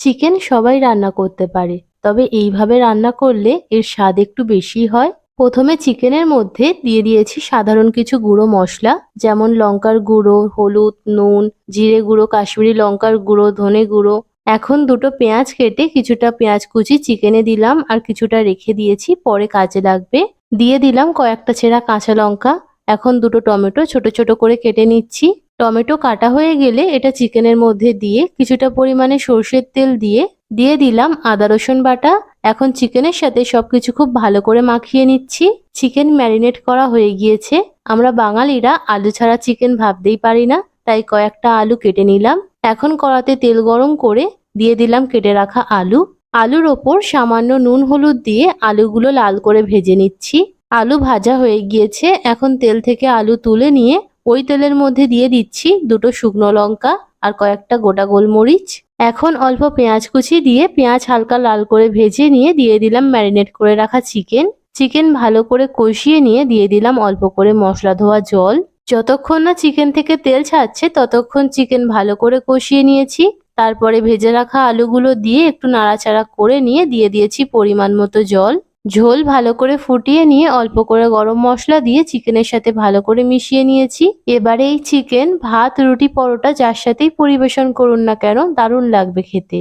Chicken সবাই রান্না করতে পারে, তবে এইভাবে রান্না করলে এর স্বাদ একটু বেশি হয়। প্রথমে চিকেনের মধ্যে দিয়ে দিয়েছি সাধারণ কিছু গুঁড়ো মশলা, যেমন লঙ্কার গুঁড়ো, হলুদ, নুন, জিরে গুঁড়ো, কাশ্মীরি লঙ্কার গুঁড়ো, ধনে গুঁড়ো। এখন দুটো পেঁয়াজ কেটে কিছুটা পেঁয়াজ কুচি চিকেনে দিলাম আর কিছুটা রেখে দিয়েছি, পরে কাজে লাগবে। দিয়ে দিলাম কয়েকটা ছেঁড়া কাঁচা লঙ্কা। এখন দুটো টমেটো ছোট ছোট করে কেটে নিচ্ছি। টমেটো কাটা হয়ে গেলে এটা চিকেনের মধ্যে দিয়ে কিছুটা পরিমাণে সর্ষের তেল দিয়ে দিয়ে দিলাম আদা রসুন বাটা। এখন চিকেনের সাথে সবকিছু খুব ভালো করে মাখিয়ে নিচ্ছি। চিকেন ম্যারিনেট করা হয়ে গিয়েছে। আমরা বাঙালিরা আলু ছাড়া চিকেন ভাবতেই পারি না, তাই কয়েকটা আলু কেটে নিলাম। এখন কড়াতে তেল গরম করে দিয়ে দিলাম কেটে রাখা আলু। আলুর ওপর সামান্য নুন হলুদ দিয়ে আলুগুলো লাল করে ভেজে নিচ্ছি। আলু ভাজা হয়ে গিয়েছে। এখন তেল থেকে আলু তুলে নিয়ে ওই তেলের মধ্যে দিয়ে দিচ্ছি দুটো শুকনো লঙ্কা আর কয়েকটা গোটা গোলমরিচ। এখন অল্প পেঁয়াজ কুচি দিয়ে পেঁয়াজ হালকা লাল করে ভেজে নিয়ে দিয়ে দিলাম ম্যারিনেট করে রাখা চিকেন। চিকেন ভালো করে কষিয়ে নিয়ে দিয়ে দিলাম অল্প করে মশলা ধোয়া জল। যতক্ষণ না চিকেন থেকে তেল ছাড়ছে ততক্ষণ চিকেন ভালো করে কষিয়ে নিয়েছি। তারপরে ভেজে রাখা আলুগুলো দিয়ে একটু নাড়াচাড়া করে নিয়ে দিয়ে দিয়েছি পরিমাণ মতো জল। ঝোল ভালো করে ফুটিয়ে নিয়ে অল্প করে গরম মশলা দিয়ে চিকেনের সাথে ভালো করে মিশিয়ে নিয়েছি। এবারে এই চিকেন ভাত, রুটি, পরোটা যার সাথেই পরিবেশন করুন না কেন দারুণ লাগবে খেতে।